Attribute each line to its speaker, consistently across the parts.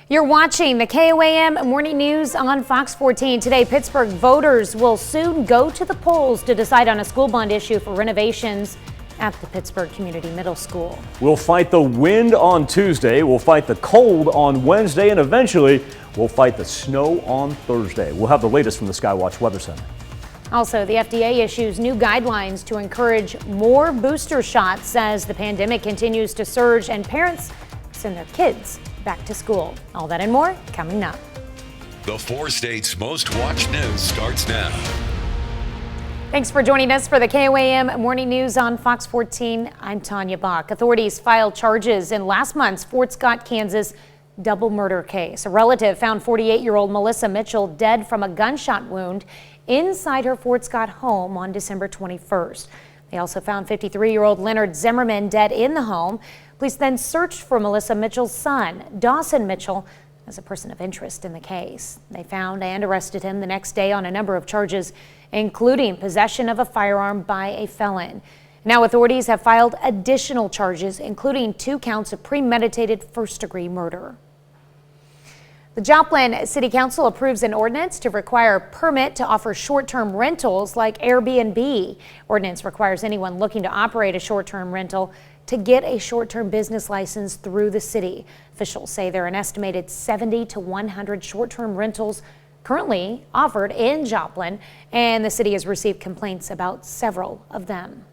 Speaker 1: You're watching the KOAM Morning News on Fox 14. Today, Pittsburgh voters will soon go to the polls to decide on a school bond issue for renovations at the Pittsburgh Community Middle School.
Speaker 2: We'll fight the wind on Tuesday, we'll fight the cold on Wednesday, and eventually we'll fight the snow on Thursday. We'll have the latest from the Skywatch Weather Center.
Speaker 1: Also, the FDA issues new guidelines to encourage more booster shots as the pandemic continues to surge and parents send their kids back to school. All that and more coming up.
Speaker 3: The 4 states' most watched news starts now.
Speaker 1: Thanks for joining us for the KOAM Morning News on Fox 14. I'm Tanya Bach. Authorities filed charges in last month's Fort Scott, Kansas double murder case. A relative found 48-year-old Melissa Mitchell dead from a gunshot wound inside her Fort Scott home on December 21st. They also found 53-year-old Leonard Zimmerman dead in the home. Police then searched for Melissa Mitchell's son, Dawson Mitchell, as a person of interest in the case. They found and arrested him the next day on a number of charges, including possession of a firearm by a felon. Now authorities have filed additional charges, including 2 counts of premeditated first-degree murder. The Joplin City Council approves an ordinance to require a permit to offer short-term rentals like Airbnb. Ordinance requires anyone looking to operate a short-term rental to get a short-term business license through the city. Officials say there are an estimated 70 to 100 short-term rentals currently offered in Joplin, and the city has received complaints about several of them.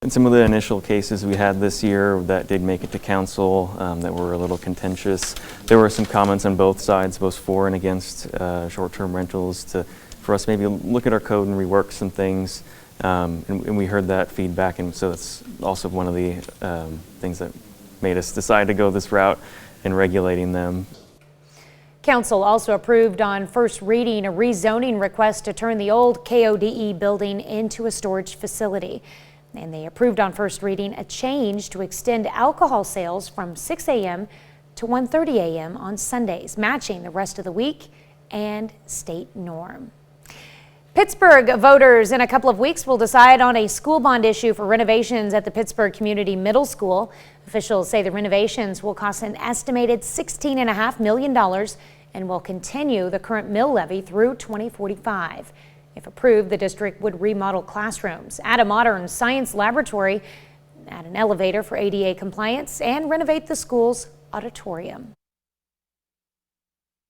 Speaker 4: In some of the initial cases we had this year that did make it to council that were a little contentious, there were some comments on both sides, both for and against short-term rentals, for us maybe look at our code and rework some things. And we heard that feedback, and so it's also one of the things that made us decide to go this route in regulating them.
Speaker 1: Council also approved on first reading a rezoning request to turn the old KODE building into a storage facility. And they approved on first reading a change to extend alcohol sales from 6 a.m. to 1:30 a.m. on Sundays, matching the rest of the week and state norm. Pittsburgh voters in a couple of weeks will decide on a school bond issue for renovations at the Pittsburgh Community Middle School. Officials say the renovations will cost an estimated $16.5 million and will continue the current mill levy through 2045. If approved, the district would remodel classrooms, add a modern science laboratory, add an elevator for ADA compliance, and renovate the school's auditorium.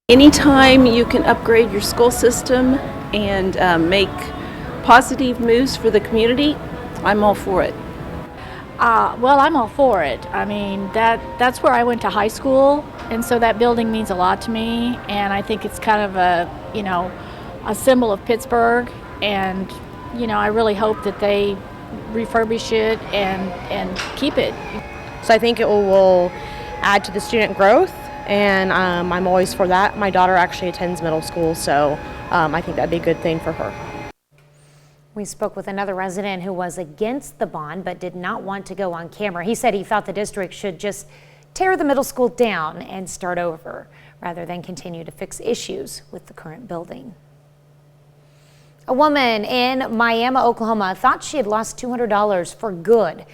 Speaker 5: Anytime you can upgrade your school system and make positive moves for the community, I'm all for it.
Speaker 6: Well, I'm all for it. I mean, that's where I went to high school, and so that building means a lot to me, and I think it's kind of a symbol of Pittsburgh, and I really hope that they refurbish it and keep it.
Speaker 7: So I think it will add to the student growth, and I'm always for that. My daughter actually attends middle school, so I think that'd be a good thing for her.
Speaker 1: We spoke with another resident who was against the bond but did not want to go on camera. He said he thought the district should just tear the middle school down and start over rather than continue to fix issues with the current building. A woman in Miami, Oklahoma thought she had lost $200 for good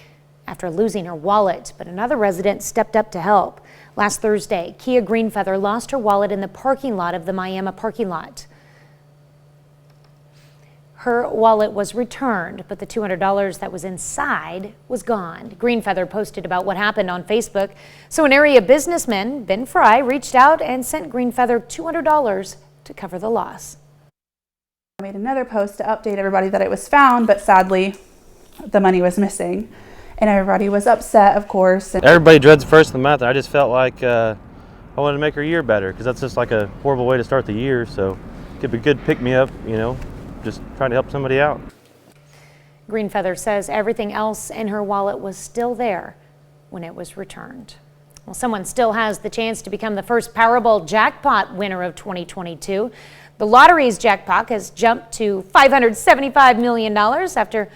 Speaker 1: after losing her wallet, but another resident stepped up to help. Last Thursday, Kia Greenfeather lost her wallet in the parking lot of the Miami parking lot. Her wallet was returned, but the $200 that was inside was gone. Greenfeather posted about what happened on Facebook, so an area businessman, Ben Fry, reached out and sent Greenfeather $200 to cover the loss.
Speaker 8: I made another post to update everybody that it was found, but sadly the money was missing, and everybody was upset, of course.
Speaker 9: Everybody dreads the first of the month. I just felt like I wanted to make her year better, because that's just like a horrible way to start the year, so it could be a good pick-me-up, just trying to help somebody out.
Speaker 1: Greenfeather says everything else in her wallet was still there when it was returned. Well, someone still has the chance to become the first Powerball jackpot winner of 2022. The lottery's jackpot has jumped to $575 million after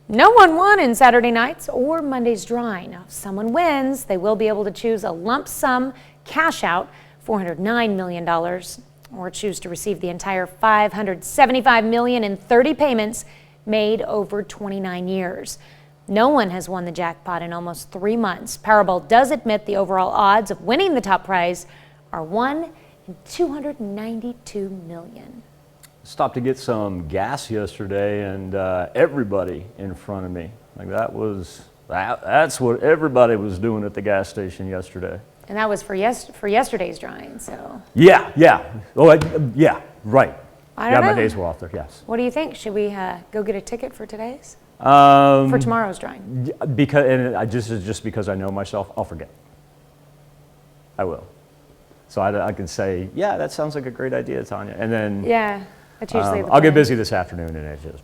Speaker 1: no one won in Saturday night's or Monday's drawing. Now, if someone wins, they will be able to choose a lump sum cash out, $409 million, or choose to receive the entire $575 million in 30 payments made over 29 years. No one has won the jackpot in almost 3 months. Powerball does admit the overall odds of winning the top prize are $1 and $292 million.
Speaker 2: Stopped to get some gas yesterday, and everybody in front of me, like that's what everybody was doing at the gas station yesterday.
Speaker 1: And that was for yesterday's drawing, so.
Speaker 2: Yeah. Oh, yeah, right.
Speaker 1: I don't know.
Speaker 2: My days were off there, yes.
Speaker 1: What do you think? Should we go get a ticket for today's? For tomorrow's drawing?
Speaker 2: Just because I know myself, I'll forget. I will. So I can say, yeah, that sounds like a great idea, Tanya. And then
Speaker 1: yeah, that's usually the
Speaker 2: I'll get
Speaker 1: plan.
Speaker 2: busy this afternoon, and it just.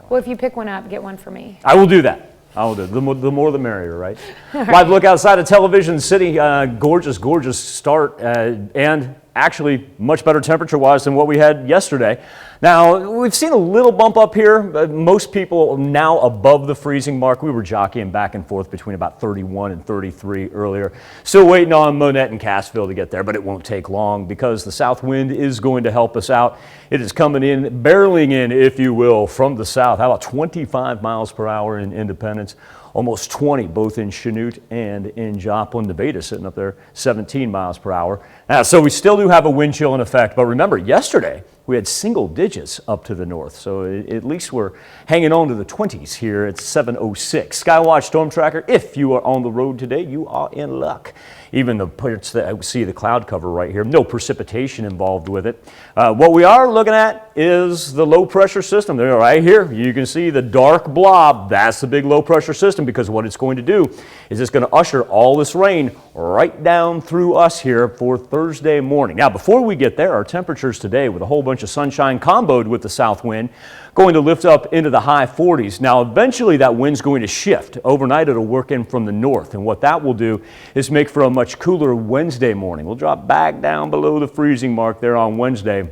Speaker 1: Well, if you pick one up, get one for me.
Speaker 2: I will do that. I will do it. The more the merrier, right? Live look outside of Television City. Gorgeous start, and actually much better temperature-wise than what we had yesterday. Now, we've seen a little bump up here. Most people now above the freezing mark. We were jockeying back and forth between about 31 and 33 earlier. Still waiting on Monette and Cassville to get there, but it won't take long because the south wind is going to help us out. It is coming in, barreling in, if you will, from the south. How about 25 miles per hour in Independence? Almost 20 both in Chanute and in Joplin. Nevada sitting up there 17 miles per hour. So we still do have a wind chill in effect, but remember yesterday we had single digits up to the north, so at least we're hanging on to the 20s here at 7:06. Skywatch Storm Tracker, if you are on the road today, you are in luck. Even the parts that I see the cloud cover right here, no precipitation involved with it. What we are looking at is the low pressure system. There, right here, you can see the dark blob. That's the big low pressure system, because what it's going to do is it's going to usher all this rain right down through us here for Thursday morning. Now, before we get there, our temperatures today with a whole bunch of sunshine comboed with the south wind going to lift up into the high 40s. Now, eventually that wind's going to shift. Overnight, it'll work in from the north, and what that will do is make for a much cooler Wednesday morning. We'll drop back down below the freezing mark there on Wednesday.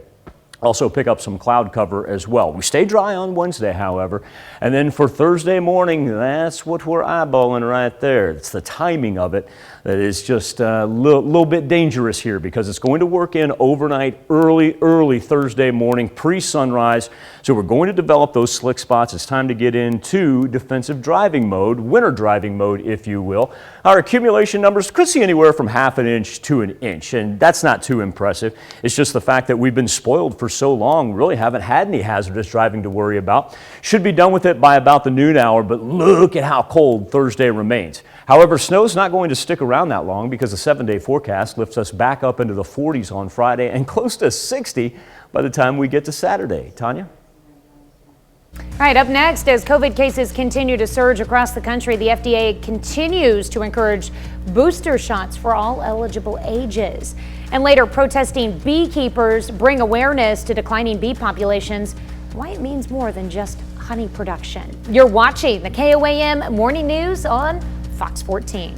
Speaker 2: Also pick up some cloud cover as well. We stay dry on Wednesday, however, and then for Thursday morning, that's what we're eyeballing right there. It's the timing of it that is just a little bit dangerous here, because it's going to work in overnight, early Thursday morning, pre-sunrise. So we're going to develop those slick spots. It's time to get into defensive driving mode, winter driving mode, if you will. Our accumulation numbers could see anywhere from half an inch to an inch, and that's not too impressive. It's just the fact that we've been spoiled for so long, really haven't had any hazardous driving to worry about. Should be done with it by about the noon hour, but look at how cold Thursday remains. However, snow's not going to stick around that long, because the 7-day forecast lifts us back up into the 40s on Friday and close to 60 by the time we get to Saturday. Tanya?
Speaker 1: All right, up next, as COVID cases continue to surge across the country, the FDA continues to encourage booster shots for all eligible ages. And later, protesting beekeepers bring awareness to declining bee populations, why it means more than just honey production. You're watching the KOAM Morning News on Fox 14.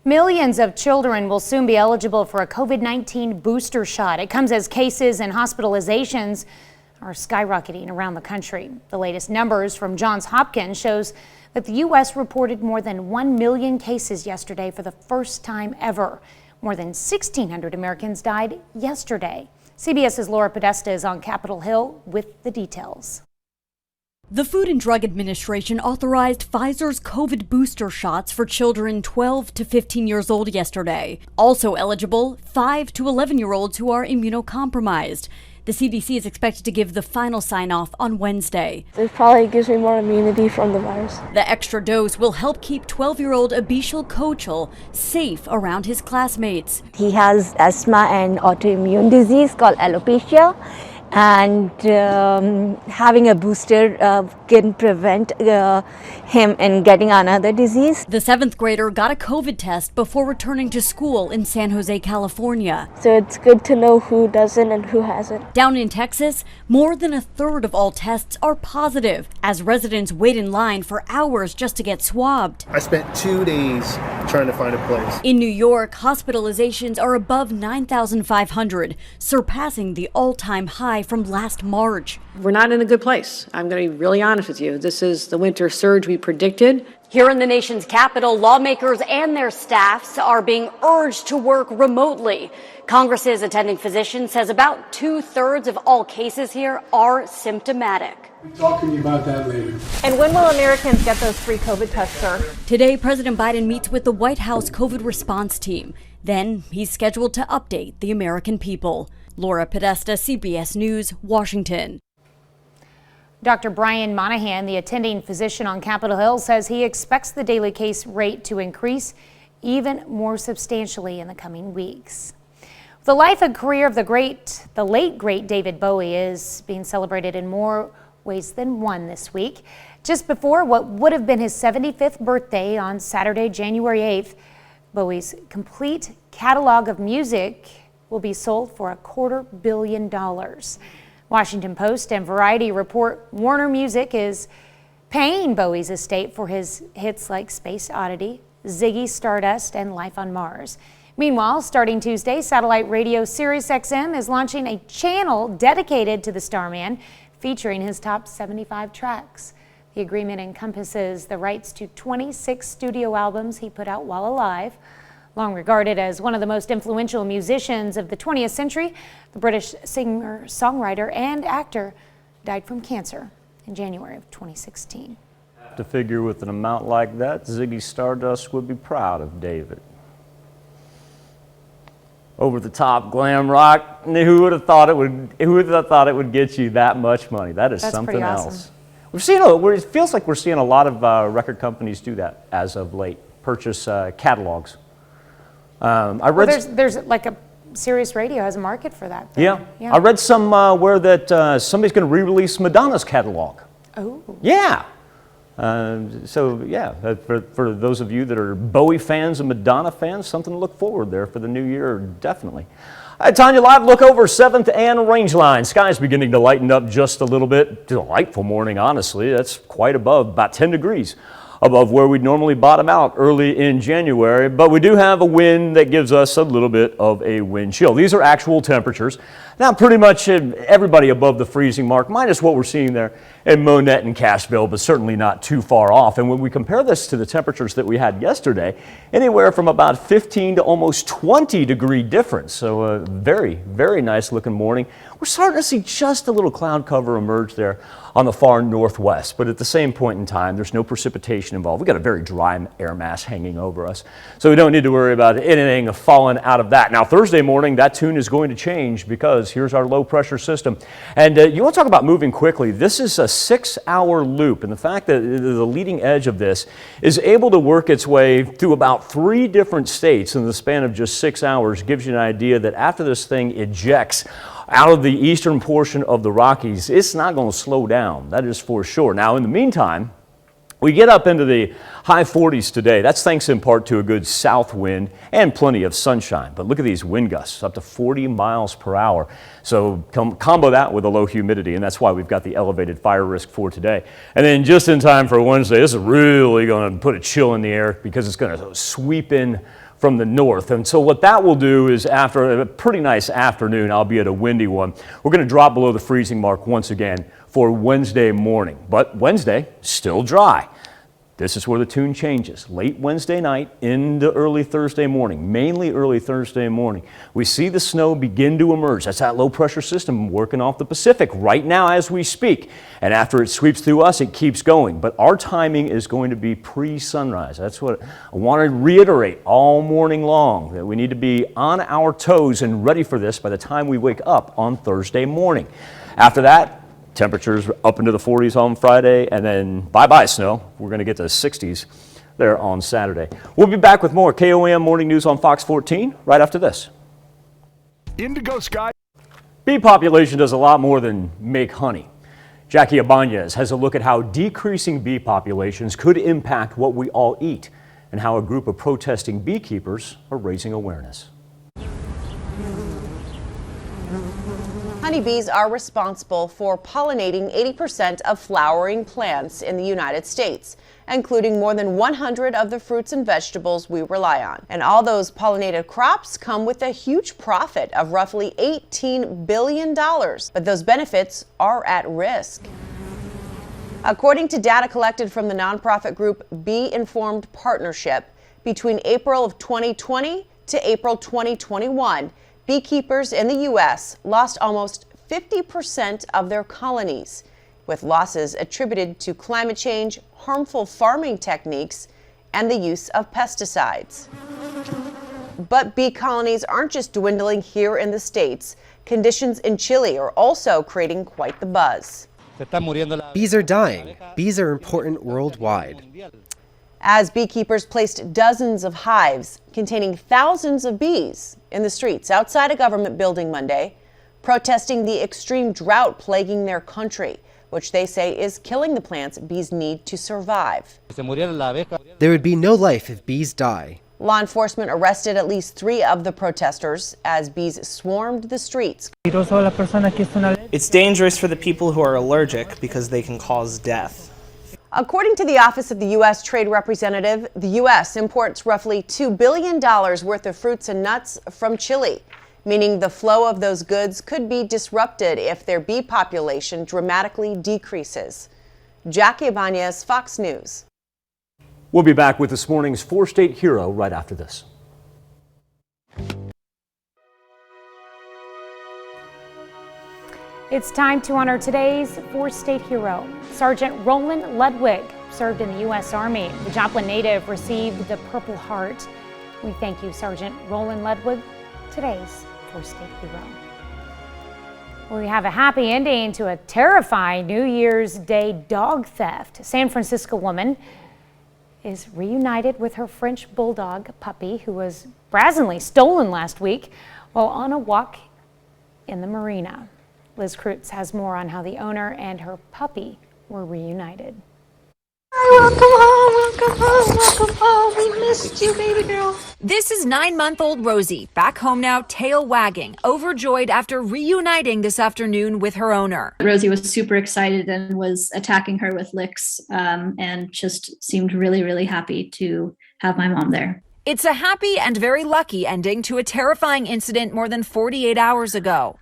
Speaker 1: Millions of children will soon be eligible for a COVID-19 booster shot. It comes as cases and hospitalizations are skyrocketing around the country. The latest numbers from Johns Hopkins shows that the U.S. reported more than 1 million cases yesterday for the first time ever. More than 1,600 Americans died yesterday. CBS's Laura Podesta is on Capitol Hill with the details.
Speaker 10: The Food and Drug Administration authorized Pfizer's COVID booster shots for children 12 to 15 years old yesterday. Also eligible, 5 to 11-year-olds who are immunocompromised. The CDC is expected to give the final sign-off on Wednesday.
Speaker 11: It probably gives me more immunity from the virus.
Speaker 10: The extra dose will help keep 12-year-old Abishal Kochal safe around his classmates.
Speaker 11: He has asthma and autoimmune disease called alopecia. And having a booster can prevent him in getting another disease.
Speaker 10: The 7th grader got a COVID test before returning to school in San Jose, California.
Speaker 11: So it's good to know who doesn't and who hasn't.
Speaker 10: Down in Texas, more than a third of all tests are positive, as residents wait in line for hours just to get swabbed.
Speaker 12: I spent 2 days trying to find a place.
Speaker 10: In New York, hospitalizations are above 9,500, surpassing the all-time high from last March.
Speaker 13: We're not in a good place. I'm going to be really honest with you. This is the winter surge we predicted.
Speaker 10: Here in the nation's capital, lawmakers and their staffs are being urged to work remotely. Congress's attending physician says about 2/3 of all cases here are symptomatic.
Speaker 13: We'll be talking to you about that later.
Speaker 14: And when will Americans get those free COVID tests, sir?
Speaker 10: Today, President Biden meets with the White House COVID response team. Then he's scheduled to update the American people. Laura Podesta, CBS News, Washington.
Speaker 1: Dr. Brian Monahan, the attending physician on Capitol Hill, says he expects the daily case rate to increase even more substantially in the coming weeks. The life and career of the late great David Bowie is being celebrated in more ways than one this week. Just before what would have been his 75th birthday on Saturday, January 8th, Bowie's complete catalog of music will be sold for $250 million. Washington Post and Variety report Warner Music is paying Bowie's estate for his hits like Space Oddity, Ziggy Stardust, and Life on Mars. Meanwhile, starting Tuesday, satellite radio Sirius XM is launching a channel dedicated to the Starman, featuring his top 75 tracks. The agreement encompasses the rights to 26 studio albums he put out while alive. Long regarded as one of the most influential musicians of the 20th century, the British singer, songwriter, and actor died from cancer in January of 2016.
Speaker 2: To figure with an amount like that, Ziggy Stardust would be proud of David. Over the top glam rock, who would have thought it would get you that much money? That's something else.
Speaker 1: Awesome.
Speaker 2: We've seen it feels like we're seeing a lot of record companies do that as of late. Purchase catalogs. I read
Speaker 1: there's like a Sirius Radio has a market for that.
Speaker 2: Yeah. I read somewhere that somebody's going to re-release Madonna's catalog.
Speaker 1: Oh.
Speaker 2: Yeah. For those of you that are Bowie fans and Madonna fans, something to look forward there for the new year, definitely. Tanya, live look over 7th and Rangeline. Sky's beginning to lighten up just a little bit. Delightful morning, honestly. That's quite above, about 10 degrees above where we'd normally bottom out early in January, but we do have a wind that gives us a little bit of a wind chill. These are actual temperatures. Now pretty much everybody above the freezing mark, minus what we're seeing there in Monette and Cashville, but certainly not too far off. And when we compare this to the temperatures that we had yesterday, anywhere from about 15 to almost 20 degree difference. So a very, very nice looking morning. We're starting to see just a little cloud cover emerge there on the far northwest, but at the same point in time, there's no precipitation involved. We've got a very dry air mass hanging over us, so we don't need to worry about anything falling out of that. Now, Thursday morning, that tune is going to change because here's our low pressure system. And you want to talk about moving quickly. This is a 6-hour loop, and the fact that the leading edge of this is able to work its way through about 3 different states in the span of just 6 hours gives you an idea that after this thing ejects out of the eastern portion of the Rockies, it's not going to slow down. That is for sure. Now, in the meantime, we get up into the high 40s today. That's thanks in part to a good south wind and plenty of sunshine. But look at these wind gusts, up to 40 miles per hour. So combo that with the low humidity, and that's why we've got the elevated fire risk for today. And then just in time for Wednesday, this is really going to put a chill in the air because it's going to sweep in from the north. And so what that will do is after a pretty nice afternoon, albeit a windy one, we're going to drop below the freezing mark once again for Wednesday morning. But Wednesday, still dry. This is where the tune changes. Late Wednesday night into early Thursday morning, mainly early Thursday morning. We see the snow begin to emerge. That's that low pressure system working off the Pacific right now as we speak. And after it sweeps through us, it keeps going. But our timing is going to be pre-sunrise. That's what I want to reiterate all morning long, that we need to be on our toes and ready for this by the time we wake up on Thursday morning. After that, temperatures up into the 40s on Friday, and then bye-bye snow. We're going to get to the 60s there on Saturday. We'll be back with more KOAM Morning News on Fox 14 right after this.
Speaker 15: Indigo Sky.
Speaker 2: Bee population does a lot more than make honey. Jackie Ibanez has a look at how decreasing bee populations could impact what we all eat and how a group of protesting beekeepers are raising awareness.
Speaker 16: Honeybees are responsible for pollinating 80% of flowering plants in the United States, including more than 100 of the fruits and vegetables we rely on. And all those pollinated crops come with a huge profit of roughly $18 billion. But those benefits are at risk. According to data collected from the nonprofit group Bee Informed Partnership, between April of 2020 to April 2021, beekeepers in the U.S. lost almost 50% of their colonies, with losses attributed to climate change, harmful farming techniques, and the use of pesticides. But bee colonies aren't just dwindling here in the States. Conditions in Chile are also creating quite the buzz.
Speaker 13: Bees are dying. Bees are important worldwide.
Speaker 16: As beekeepers placed dozens of hives containing thousands of bees in the streets outside a government building Monday, protesting the extreme drought plaguing their country, which they say is killing the plants bees need to survive.
Speaker 13: There would be no life if bees die.
Speaker 16: Law enforcement arrested at least 3 of the protesters as bees swarmed the streets.
Speaker 17: It's dangerous for the people who are allergic because they can cause death.
Speaker 16: According to the Office of the U.S. Trade Representative, the U.S. imports roughly $2 billion worth of fruits and nuts from Chile, meaning the flow of those goods could be disrupted if their bee population dramatically decreases. Jackie Ibanez, Fox News.
Speaker 2: We'll be back with this morning's 4-state hero right after this.
Speaker 1: It's time to honor today's 4-state hero. Sergeant Roland Ludwig served in the U.S. Army. The Joplin native received the Purple Heart. We thank you, Sergeant Roland Ludwig, today's 4-state hero. We have a happy ending to a terrifying New Year's Day dog theft. A San Francisco woman is reunited with her French Bulldog puppy who was brazenly stolen last week while on a walk in the marina. Liz Kreutz has more on how the owner and her puppy were reunited.
Speaker 18: Welcome home, welcome home, welcome home. We missed you, baby girl.
Speaker 19: This is 9-month-old Rosie, back home now, tail wagging, overjoyed after reuniting this afternoon with her owner.
Speaker 20: Rosie was super excited and was attacking her with licks and just seemed really, really happy to have my mom there.
Speaker 19: It's a happy and very lucky ending to a terrifying incident more than 48 hours ago.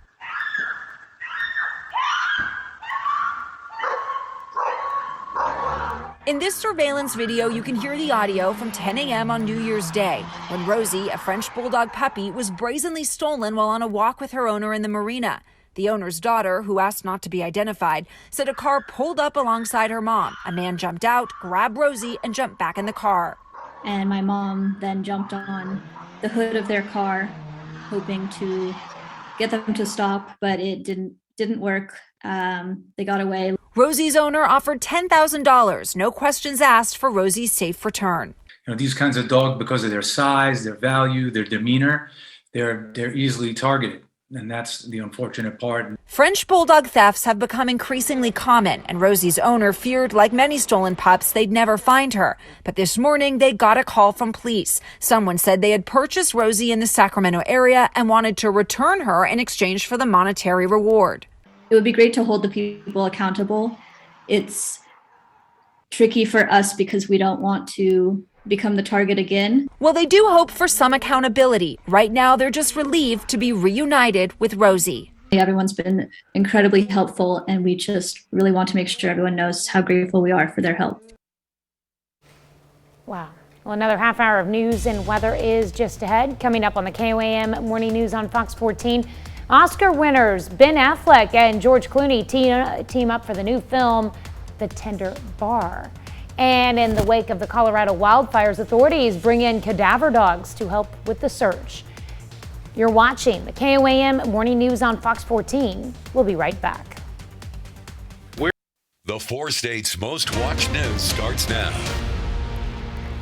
Speaker 19: In this surveillance video, you can hear the audio from 10 a.m. on New Year's Day, when Rosie, a French Bulldog puppy, was brazenly stolen while on a walk with her owner in the marina. The owner's daughter, who asked not to be identified, said a car pulled up alongside her mom. A man jumped out, grabbed Rosie, and jumped back in the car.
Speaker 20: And my mom then jumped on the hood of their car, hoping to get them to stop, but it didn't work. They got away.
Speaker 19: Rosie's owner offered $10,000, no questions asked, for Rosie's safe return.
Speaker 21: You know, these kinds of dogs, because of their size, their value, their demeanor, they're easily targeted. And that's the unfortunate part.
Speaker 19: French Bulldog thefts have become increasingly common, and Rosie's owner feared, like many stolen pups, they'd never find her. But this morning, they got a call from police. Someone said they had purchased Rosie in the Sacramento area and wanted to return her in exchange for the monetary reward.
Speaker 20: It would be great to hold the people accountable. It's tricky for us because we don't want to become the target again.
Speaker 19: Well, they do hope for some accountability. Right now, they're just relieved to be reunited with Rosie.
Speaker 20: Everyone's been incredibly helpful, and we just really want to make sure everyone knows how grateful we are for their help.
Speaker 1: Wow. Well, another half hour of news and weather is just ahead. Coming up on the KOAM Morning News on Fox 14. Oscar winners Ben Affleck and George Clooney team up for the new film, The Tender Bar. And in the wake of the Colorado wildfires, authorities bring in cadaver dogs to help with the search. You're watching the KOAM Morning News on Fox 14. We'll be right back.
Speaker 3: The 4 states' most watched news starts now.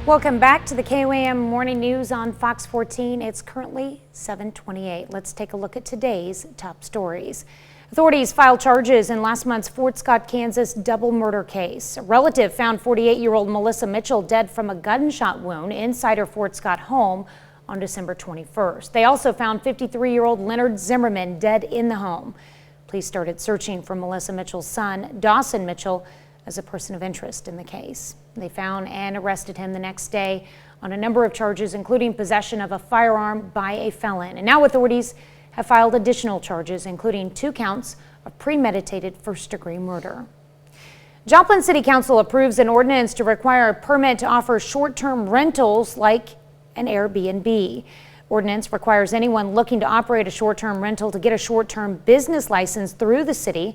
Speaker 1: Welcome back to the KOAM Morning News on Fox 14. It's currently 7:28. Let's take a look at today's top stories. Authorities filed charges in last month's Fort Scott, Kansas double murder case. A relative found 48-year-old Melissa Mitchell dead from a gunshot wound inside her Fort Scott home on December 21st. They also found 53-year-old Leonard Zimmerman dead in the home. Police started searching for Melissa Mitchell's son, Dawson Mitchell, as a person of interest in the case. They found and arrested him the next day on a number of charges, including possession of a firearm by a felon. And now authorities have filed additional charges, including 2 counts of premeditated first-degree murder. Joplin City Council approves an ordinance to require a permit to offer short-term rentals like an Airbnb. Ordinance requires anyone looking to operate a short-term rental to get a short-term business license through the city.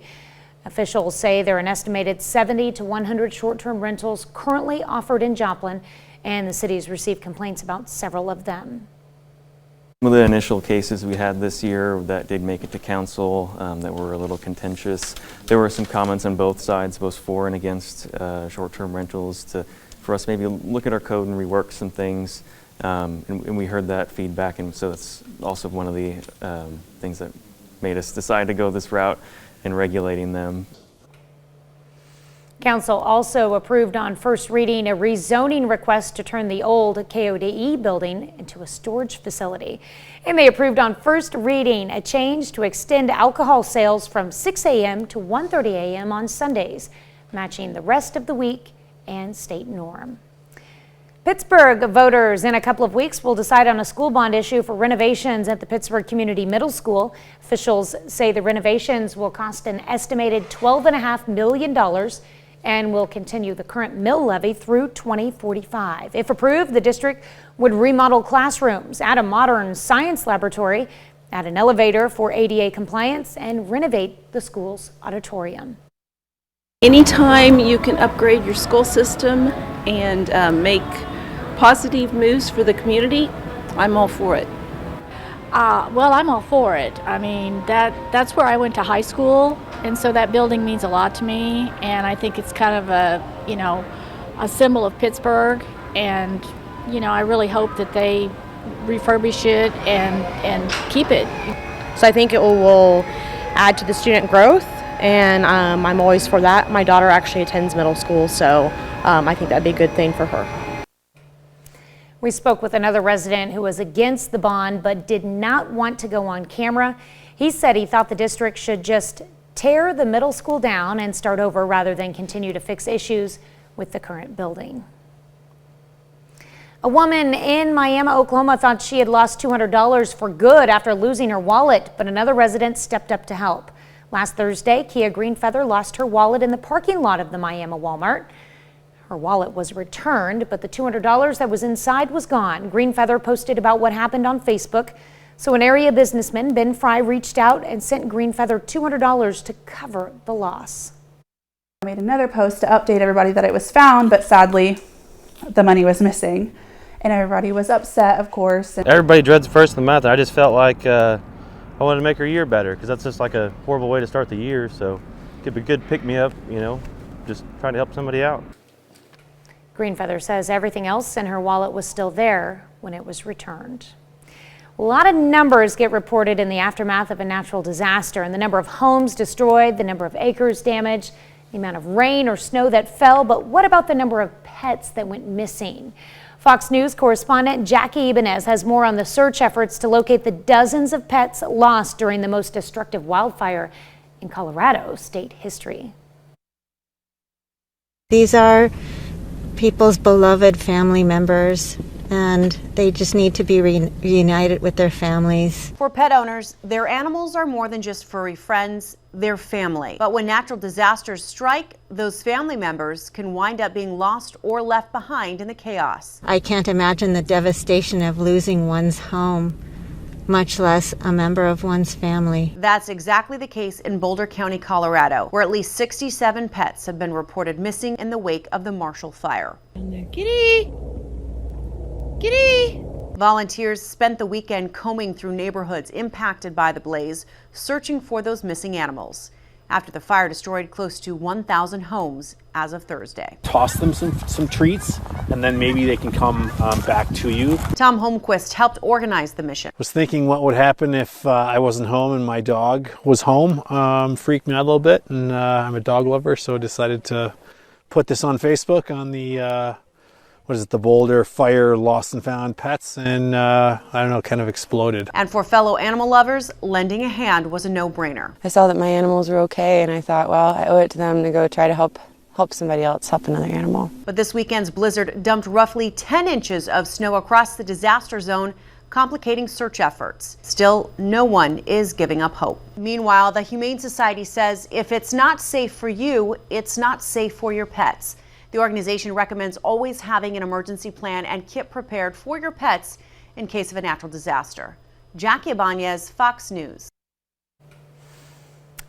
Speaker 1: Officials say there are an estimated 70 to 100 short-term rentals currently offered in Joplin, and the city's received complaints about several of them.
Speaker 4: Some of the initial cases we had this year that did make it to council that were a little contentious. There were some comments on both sides, both for and against short-term rentals, for us maybe look at our code and rework some things. And we heard that feedback, and so it's also one of the things that made us decide to go this route in regulating them.
Speaker 1: Council also approved on first reading a rezoning request to turn the old KOAM building into a storage facility. And they approved on first reading a change to extend alcohol sales from 6 a.m. to 1:30 a.m. on Sundays, matching the rest of the week and state norm. Pittsburgh voters in a couple of weeks will decide on a school bond issue for renovations at the Pittsburgh Community Middle School. Officials say the renovations will cost an estimated $12.5 million and will continue the current mill levy through 2045. If approved, the district would remodel classrooms, add a modern science laboratory, add an elevator for ADA compliance, and renovate the school's auditorium.
Speaker 5: Anytime you can upgrade your school system and make positive moves for the community, I'm all for it.
Speaker 6: Well, I'm all for it. I mean, that's where I went to high school, and so that building means a lot to me, and I think it's kind of a symbol of Pittsburgh, and I really hope that they refurbish it and keep it.
Speaker 7: So I think it will add to the student growth, and I'm always for that. My daughter actually attends middle school, so I think that'd be a good thing for her.
Speaker 1: We spoke with another resident who was against the bond but did not want to go on camera. He said he thought the district should just tear the middle school down and start over rather than continue to fix issues with the current building. A woman in Miami, Oklahoma thought she had lost $200 for good after losing her wallet, but another resident stepped up to help. Last Thursday, Kia Greenfeather lost her wallet in the parking lot of the Miami Walmart. Her wallet was returned, but the $200 that was inside was gone. Greenfeather posted about what happened on Facebook. So an area businessman, Ben Fry, reached out and sent Greenfeather $200 to cover the loss.
Speaker 8: I made another post to update everybody that it was found, but sadly, the money was missing. And everybody was upset, of course.
Speaker 9: Everybody dreads first of the month. I just felt like I wanted to make her year better, because that's just like a horrible way to start the year. So it could be a good pick-me-up, just trying to help somebody out.
Speaker 1: Greenfeather says everything else in her wallet was still there when it was returned. A lot of numbers get reported in the aftermath of a natural disaster, and the number of homes destroyed, the number of acres damaged, the amount of rain or snow that fell, but what about the number of pets that went missing? Fox News correspondent Jackie Ibanez has more on the search efforts to locate the dozens of pets lost during the most destructive wildfire in Colorado state history.
Speaker 22: These are people's beloved family members, and they just need to be reunited with their families.
Speaker 16: For pet owners, their animals are more than just furry friends, they're family. But when natural disasters strike, those family members can wind up being lost or left behind in the chaos.
Speaker 22: I can't imagine the devastation of losing one's home, much less a member of one's family.
Speaker 16: That's exactly the case in Boulder County, Colorado, where at least 67 pets have been reported missing in the wake of the Marshall Fire.
Speaker 22: Kitty! Kitty!
Speaker 16: Volunteers spent the weekend combing through neighborhoods impacted by the blaze, searching for those missing animals. After the fire destroyed close to 1,000 homes as of Thursday.
Speaker 23: Toss them some treats, and then maybe they can come back to you.
Speaker 16: Tom Holmquist helped organize the mission.
Speaker 23: Was thinking what would happen if I wasn't home and my dog was home. Freaked me out a little bit, and I'm a dog lover, so decided to put this on Facebook on the the Boulder Fire Lost and Found Pets, and I don't know, kind of exploded.
Speaker 16: And for fellow animal lovers, lending a hand was a no-brainer.
Speaker 24: I saw that my animals were okay, and I thought, well, I owe it to them to go try to help somebody else, help another animal.
Speaker 16: But this weekend's blizzard dumped roughly 10 inches of snow across the disaster zone, complicating search efforts. Still, no one is giving up hope. Meanwhile, the Humane Society says if it's not safe for you, it's not safe for your pets. The organization recommends always having an emergency plan and kit prepared for your pets in case of a natural disaster. Jackie Ibanez, Fox News.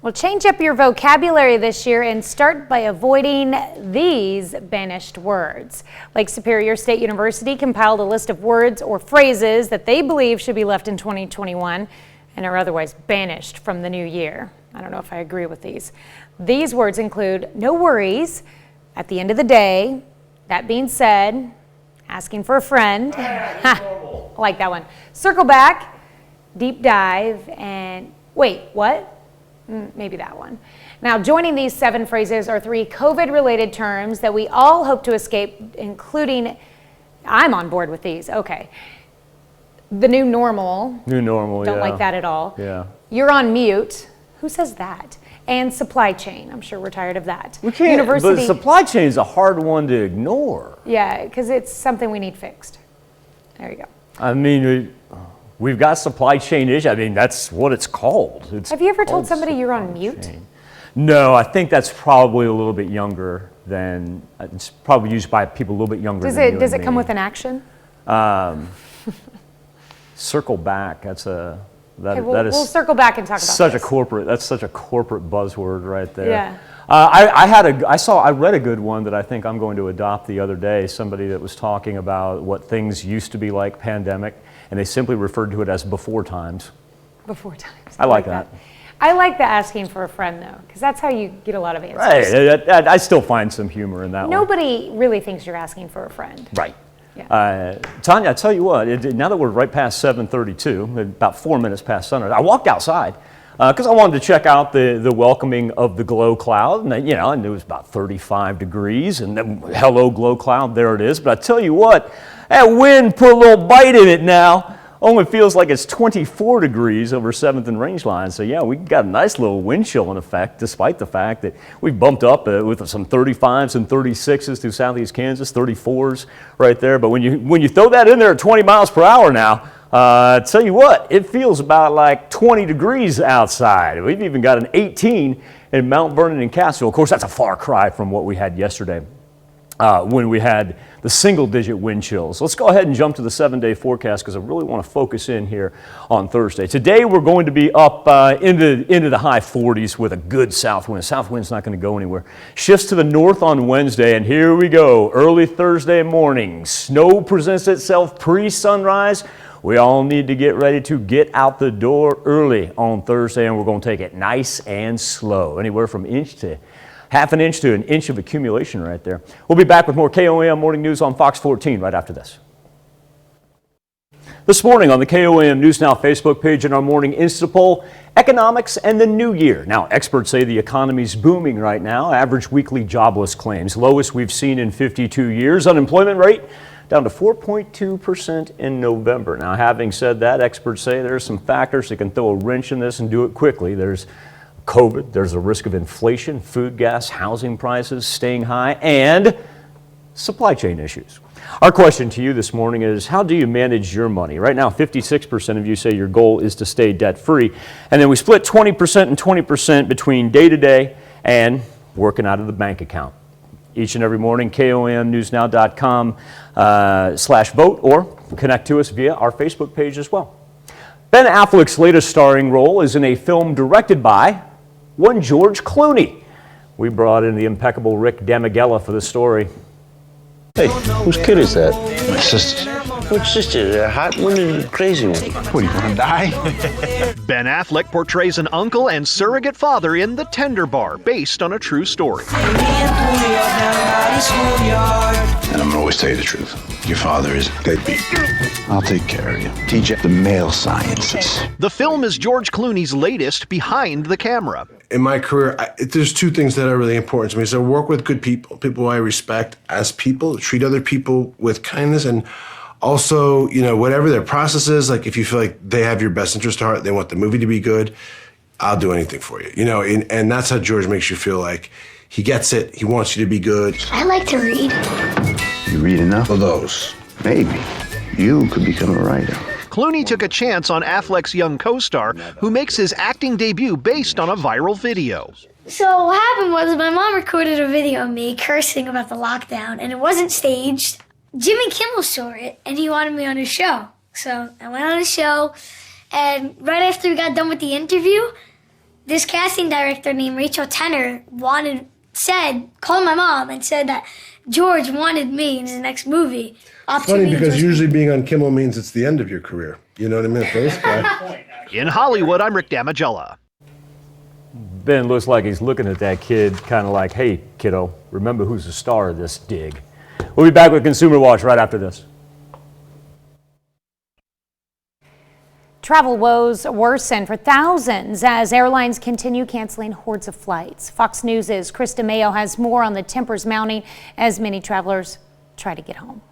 Speaker 1: Well, change up your vocabulary this year and start by avoiding these banished words. Lake Superior State University compiled a list of words or phrases that they believe should be left in 2021 and are otherwise banished from the new year. I don't know if I agree with these. These words include no worries, at the end of the day, that being said, asking for a friend, I like that one, circle back, deep dive, and wait, what? Maybe that one. Now, joining these 7 phrases are 3 COVID-related terms that we all hope to escape, including, I'm on board with these, okay. The new normal.
Speaker 2: New normal,
Speaker 1: Don't
Speaker 2: yeah.
Speaker 1: like that at all.
Speaker 2: Yeah.
Speaker 1: You're on mute. Who says that? And supply chain. I'm sure we're tired of that.
Speaker 2: We can't, but supply chain is a hard one to ignore.
Speaker 1: Yeah, because it's something we need fixed. There you go.
Speaker 2: I mean, we've got supply chain issues. I mean, that's what it's called.
Speaker 1: Have you ever told somebody you're on mute?
Speaker 2: No, I think that's probably a little bit younger than, it's probably used by people a little bit younger than you and
Speaker 1: Does it come
Speaker 2: me.
Speaker 1: with an action?
Speaker 2: Circle back, that's a, that is
Speaker 1: we'll circle back and talk about
Speaker 2: such
Speaker 1: this.
Speaker 2: That's such a corporate buzzword right there.
Speaker 1: Yeah.
Speaker 2: I read a good one that I think I'm going to adopt the other day, somebody that was talking about what things used to be like pandemic, and they simply referred to it as before times.
Speaker 1: Before times.
Speaker 2: I like that.
Speaker 1: I like the asking for a friend, though, because that's how you get a lot of answers.
Speaker 2: Right, I still find some humor in that one.
Speaker 1: Nobody really thinks you're asking for a friend.
Speaker 2: Right.
Speaker 1: Yeah.
Speaker 2: Tanya, I tell you what, now that we're right past 7:32, about 4 minutes past sunrise, I walked outside because I wanted to check out the welcoming of the glow cloud, and and it was about 35 degrees, and then hello glow cloud, there it is. But I tell you what, that wind put a little bite in it now. Only feels like it's 24 degrees over 7th and Rangeline. So yeah, we got a nice little wind chill in effect, despite the fact that we bumped up with some 35s and 36s through southeast Kansas, 34s right there. But when you throw that in there at 20 miles per hour now, tell you what, it feels about like 20 degrees outside. We've even got an 18 in Mount Vernon and Cassville. Of course, that's a far cry from what we had yesterday when we had the single-digit wind chills. Let's go ahead and jump to the 7-day forecast because I really want to focus in here on Thursday. Today we're going to be up into the high 40s with a good south wind. South wind's not going to go anywhere. Shifts to the north on Wednesday, and here we go. Early Thursday morning. Snow presents itself pre-sunrise. We all need to get ready to get out the door early on Thursday, and we're going to take it nice and slow. Anywhere from half an inch to an inch of accumulation right there. We'll be back with more KOAM Morning News on Fox 14 right after this. This morning on the KOAM News Now Facebook page in our morning Insta poll, economics and the new year. Now, experts say the economy's booming right now. Average weekly jobless claims, lowest we've seen in 52 years. Unemployment rate down to 4.2% in November. Now, having said that, experts say there are some factors that can throw a wrench in this and do it quickly. There's COVID, there's a risk of inflation, food, gas, housing prices staying high, and supply chain issues. Our question to you this morning is, how do you manage your money? Right now, 56% of you say your goal is to stay debt-free, and then we split 20% and 20% between day-to-day and working out of the bank account. Each and every morning, KOAMnewsnow.com/vote, or connect to us via our Facebook page as well. Ben Affleck's latest starring role is in a film directed by one George Clooney. We brought in the impeccable Rick Damigella for the story.
Speaker 10: Hey, whose kid is that? My sister's. Which sister? The hot one or the crazy one? What, do you want to die?
Speaker 11: Ben Affleck portrays an uncle and surrogate father in The Tender Bar, based on a true story.
Speaker 10: And I'm gonna always tell you the truth. Your father is deadbeat. I'll take care of you. Teach you the male sciences.
Speaker 11: The film is George Clooney's latest behind the camera.
Speaker 12: In my career, there's two things that are really important to me. So work with good people, people I respect as people, treat other people with kindness, and also, whatever their process is, like if you feel like they have your best interest at heart, they want the movie to be good, I'll do anything for you. And that's how George makes you feel like he gets it, he wants you to be good.
Speaker 18: I like to read.
Speaker 10: You read enough of those, maybe you could become a writer.
Speaker 11: Clooney took a chance on Affleck's young co-star, who makes his acting debut based on a viral video.
Speaker 13: So what happened was my mom recorded a video of me cursing about the lockdown, and it wasn't staged. Jimmy Kimmel saw it, and he wanted me on his show. So I went on his show, and right after we got done with the interview, this casting director named Rachel Tenner called my mom and said that George wanted me in his next movie.
Speaker 12: It's funny because usually being on Kimmel means it's the end of your career. You know what I mean? For this guy.
Speaker 11: In Hollywood, I'm Rick Damagella.
Speaker 2: Ben looks like he's looking at that kid kind of like, hey, kiddo, remember who's the star of this dig. We'll be back with Consumer Watch right after this.
Speaker 1: Travel woes worsen for thousands as airlines continue canceling hordes of flights. Fox News' Chris DeMaio has more on the tempers mounting as many travelers try to get home.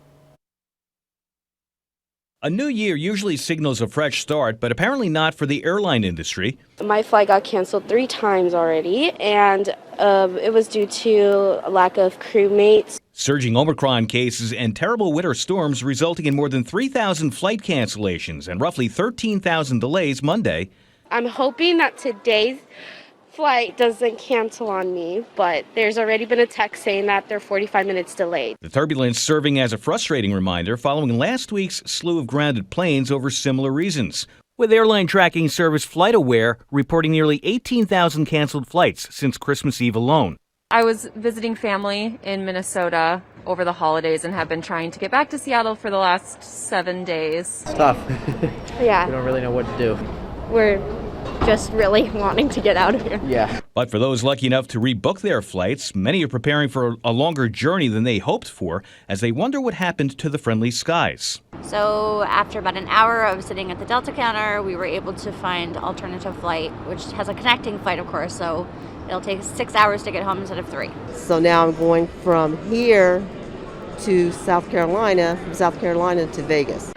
Speaker 14: A new year usually signals a fresh start, but apparently not for the airline industry.
Speaker 24: My flight got canceled 3 times already, and it was due to a lack of crewmates.
Speaker 14: Surging Omicron cases and terrible winter storms resulting in more than 3,000 flight cancellations and roughly 13,000 delays Monday.
Speaker 24: I'm hoping that today's flight doesn't cancel on me, but there's already been a text saying that they're 45 minutes delayed.
Speaker 14: The turbulence serving as a frustrating reminder following last week's slew of grounded planes over similar reasons, with airline tracking service FlightAware reporting nearly 18,000 canceled flights since Christmas Eve alone.
Speaker 15: I was visiting family in Minnesota over the holidays and have been trying to get back to Seattle for the last 7 days.
Speaker 17: It's tough.
Speaker 24: Yeah.
Speaker 17: We don't really know what to do.
Speaker 24: We're just really wanting to get out of here.
Speaker 17: Yeah.
Speaker 14: But for those lucky enough to rebook their flights, many are preparing for a longer journey than they hoped for as they wonder what happened to the friendly skies.
Speaker 25: So after about an hour of sitting at the Delta counter, we were able to find alternative flight, which has a connecting flight, of course, so it'll take 6 hours to get home instead of 3.
Speaker 26: So now I'm going from here to South Carolina, from South Carolina to Vegas.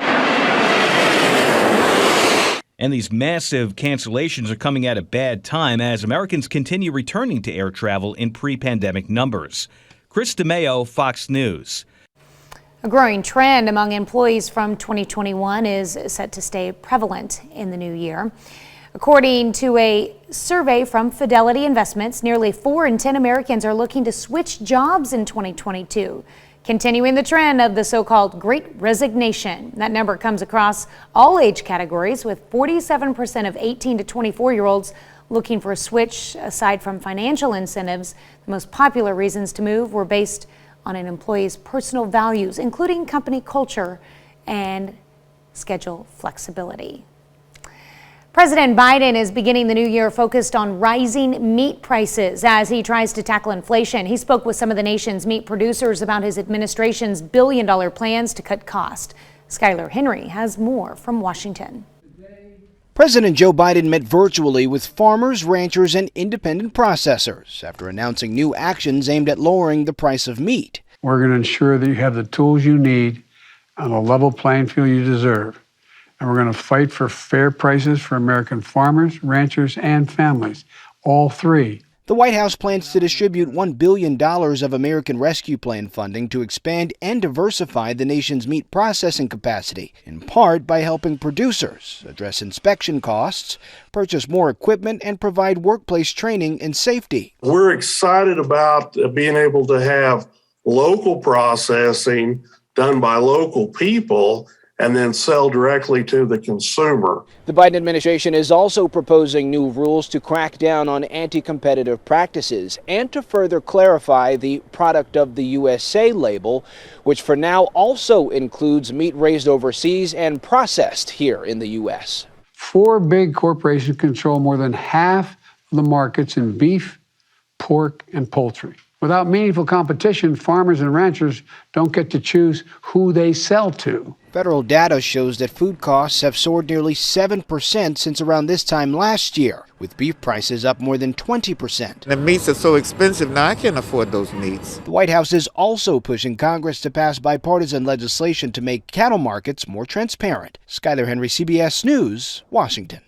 Speaker 14: And these massive cancellations are coming at a bad time as Americans continue returning to air travel in pre-pandemic numbers. Chris DeMaio, Fox News.
Speaker 1: A growing trend among employees from 2021 is set to stay prevalent in the new year. According to a survey from Fidelity Investments, nearly 4 in 10 Americans are looking to switch jobs in 2022. Continuing the trend of the so-called Great Resignation. That number comes across all age categories, with 47% of 18 to 24-year-olds looking for a switch. Aside from financial incentives, the most popular reasons to move were based on an employee's personal values, including company culture and schedule flexibility. President Biden is beginning the new year focused on rising meat prices as he tries to tackle inflation. He spoke with some of the nation's meat producers about his administration's billion-dollar plans to cut costs. Skylar Henry has more from Washington.
Speaker 27: President Joe Biden met virtually with farmers, ranchers, and independent processors after announcing new actions aimed at lowering the price of meat.
Speaker 28: We're going to ensure that you have the tools you need on a level playing field you deserve. And we're going to fight for fair prices for American farmers, ranchers, and families, all 3.
Speaker 27: The White House plans to distribute $1 billion of American Rescue Plan funding to expand and diversify the nation's meat processing capacity, in part by helping producers address inspection costs, purchase more equipment, and provide workplace training and safety.
Speaker 29: We're excited about being able to have local processing done by local people and then sell directly to the consumer.
Speaker 27: The Biden administration is also proposing new rules to crack down on anti-competitive practices and to further clarify the Product of the USA label, which for now also includes meat raised overseas and processed here in the U.S.
Speaker 28: 4 big corporations control more than half of the markets in beef, pork, and poultry. Without meaningful competition, farmers and ranchers don't get to choose who they sell to.
Speaker 27: Federal data shows that food costs have soared nearly 7% since around this time last year, with beef prices up more than 20%.
Speaker 30: The meats are so expensive now, I can't afford those meats.
Speaker 27: The White House is also pushing Congress to pass bipartisan legislation to make cattle markets more transparent. Skylar Henry, CBS News, Washington.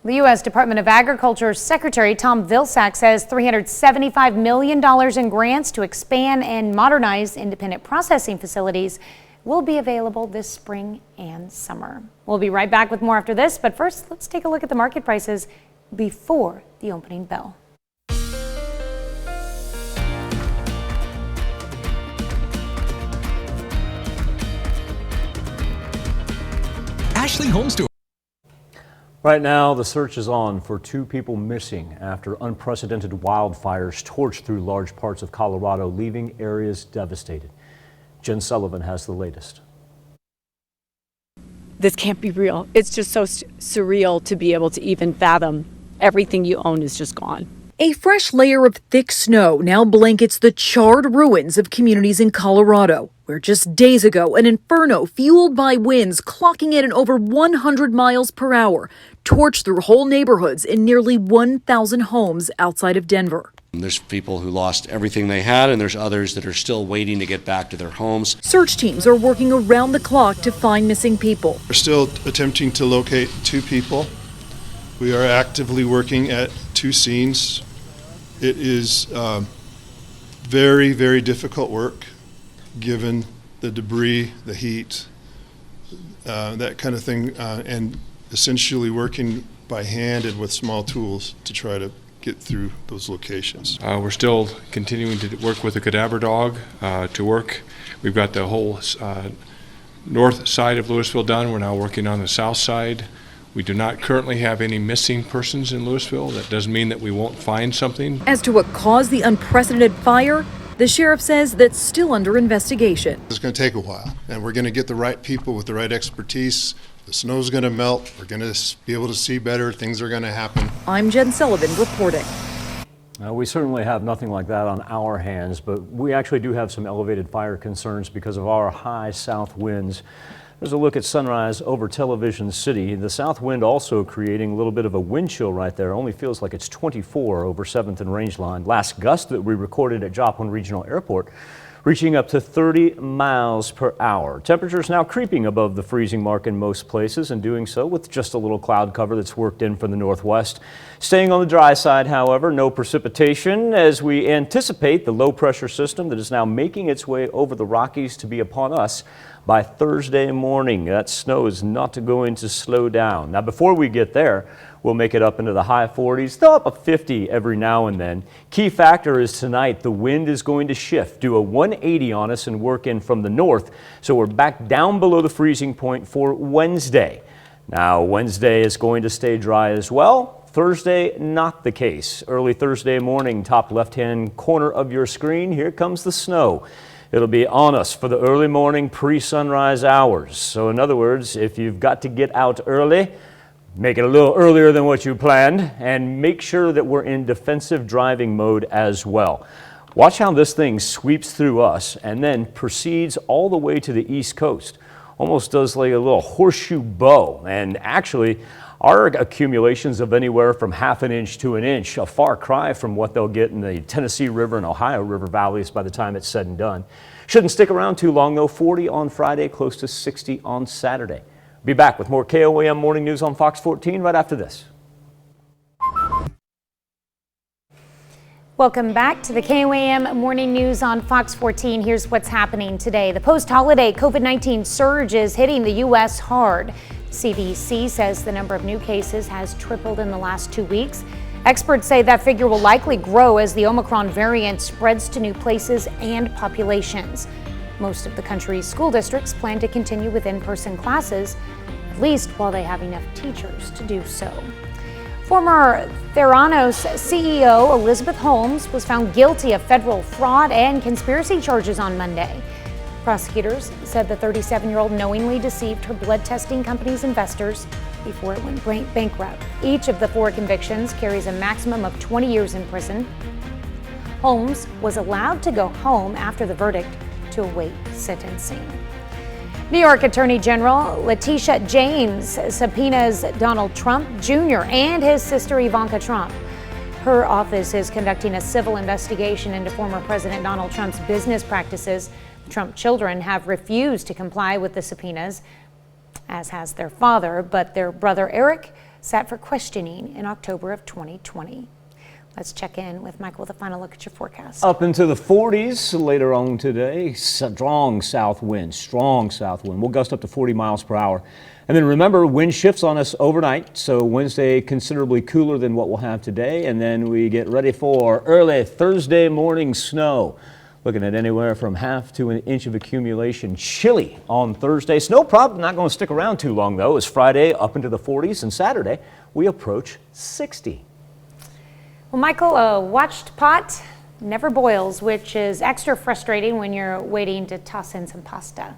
Speaker 1: The U.S. Department of Agriculture Secretary Tom Vilsack says $375 million in grants to expand and modernize independent processing facilities will be available this spring and summer. We'll be right back with more after this, but first, let's take a look at the market prices before the opening bell.
Speaker 3: Ashley Home Store.
Speaker 2: Right now, the search is on for 2 people missing after unprecedented wildfires torched through large parts of Colorado, leaving areas devastated. Jen Sullivan has the latest.
Speaker 4: This can't be real. It's just so surreal to be able to even fathom everything you own is just gone.
Speaker 5: A fresh layer of thick snow now blankets the charred ruins of communities in Colorado, where just days ago an inferno fueled by winds clocking in at over 100 miles per hour torched through whole neighborhoods in nearly 1,000 homes outside of Denver.
Speaker 6: There's people who lost everything they had, and there's others that are still waiting to get back to their homes.
Speaker 5: Search teams are working around the clock to find missing people.
Speaker 7: We're still attempting to locate 2 people. We are actively working at 2 scenes. It is very, very difficult work given the debris, the heat, that kind of thing, and essentially working by hand and with small tools to try to get through those locations.
Speaker 8: We're still continuing to work with the cadaver dog to work. We've got the whole north side of Louisville done. We're now working on the south side. We do not currently have any missing persons in Louisville. That doesn't mean that we won't find something.
Speaker 5: As to what caused the unprecedented fire, the sheriff says that's still under investigation.
Speaker 7: It's going to take a while, and we're going to get the right people with the right expertise. The snow's going to melt. We're going to be able to see better. Things are going to happen.
Speaker 5: I'm Jen Sullivan reporting.
Speaker 2: We certainly have nothing like that on our hands, but we actually do have some elevated fire concerns because of our high south winds. There's a look at sunrise over Television City. The south wind also creating a little bit of a wind chill right there. Only feels like it's 24 over 7th and Rangeline. Last gust that we recorded at Joplin Regional Airport reaching up to 30 miles per hour. Temperatures now creeping above the freezing mark in most places, and doing so with just a little cloud cover that's worked in from the northwest. Staying on the dry side, however, no precipitation as we anticipate the low pressure system that is now making its way over the Rockies to be upon us by Thursday morning. That snow is not going to slow down. Now, before we get there, we'll make it up into the high 40s, though up a 50 every now and then. Key factor is tonight, the wind is going to shift, do a 180 on us and work in from the north. So we're back down below the freezing point for Wednesday. Now, Wednesday is going to stay dry as well. Thursday, not the case. Early Thursday morning, top left-hand corner of your screen, here comes the snow. It'll be on us for the early morning pre-sunrise hours. So in other words, if you've got to get out early, make it a little earlier than what you planned, and make sure that we're in defensive driving mode as well. Watch how this thing sweeps through us and then proceeds all the way to the East Coast. Almost does like a little horseshoe bow, and actually our accumulations of anywhere from ½ an inch to an inch, a far cry from what they'll get in the Tennessee River and Ohio River valleys by the time it's said and done. Shouldn't stick around too long though. 40 on Friday, close to 60 on Saturday. Be back with more KOAM Morning News on Fox 14 right after this.
Speaker 1: Welcome back to the KOAM Morning News on Fox 14. Here's what's happening today. The post-holiday COVID-19 surge is hitting the U.S. hard. CDC says the number of new cases has tripled in the last 2 weeks. Experts say that figure will likely grow as the Omicron variant spreads to new places and populations. Most of the country's school districts plan to continue with in-person classes, at least while they have enough teachers to do so. Former Theranos CEO Elizabeth Holmes was found guilty of federal fraud and conspiracy charges on Monday. Prosecutors said the 37-year-old knowingly deceived her blood testing company's investors before it went bankrupt. Each of the 4 convictions carries a maximum of 20 years in prison. Holmes was allowed to go home after the verdict to await sentencing. New York Attorney General Letitia James subpoenas Donald Trump Jr. and his sister Ivanka Trump. Her office is conducting a civil investigation into former President Donald Trump's business practices. The Trump children have refused to comply with the subpoenas, as has their father, but their brother Eric sat for questioning in October of 2020. Let's check in with Michael with a final look at your forecast.
Speaker 2: Up into the 40s later on today. Strong south wind. We'll gust up to 40 miles per hour. And then remember, wind shifts on us overnight, so Wednesday considerably cooler than what we'll have today. And then we get ready for early Thursday morning snow. Looking at anywhere from half to an inch of accumulation. Chilly on Thursday. Snow probably not going to stick around too long, though, as Friday up into the 40s, and Saturday we approach 60.
Speaker 1: Well, Michael, a watched pot never boils, which is extra frustrating when you're waiting to toss in some pasta.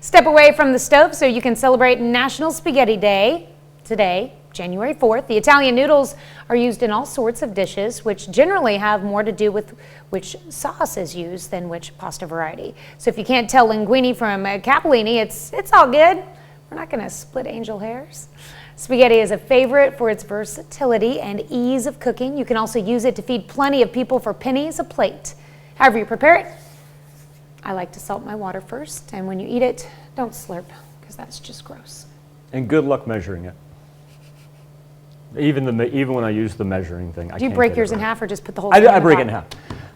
Speaker 1: Step away from the stove so you can celebrate National Spaghetti Day today, January 4th. The Italian noodles are used in all sorts of dishes, which generally have more to do with which sauce is used than which pasta variety. So if you can't tell linguine from capellini, it's all good. We're not going to split angel hairs. Spaghetti is a favorite for its versatility and ease of cooking. You can also use it to feed plenty of people for pennies a plate. However you prepare it, I like to salt my water first, and when you eat it, don't slurp, because that's just gross.
Speaker 2: And good luck measuring it. Even when I use the measuring thing,
Speaker 1: Do you break yours in half or just put the whole thing in
Speaker 2: I
Speaker 1: the
Speaker 2: break it
Speaker 1: pot?
Speaker 2: in half.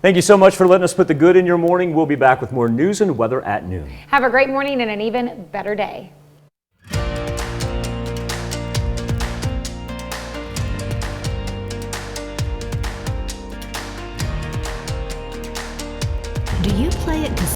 Speaker 2: Thank you so much for letting us put the good in your morning. We'll be back with more news and weather at noon.
Speaker 1: Have a great morning and an even better day.
Speaker 9: Do you play at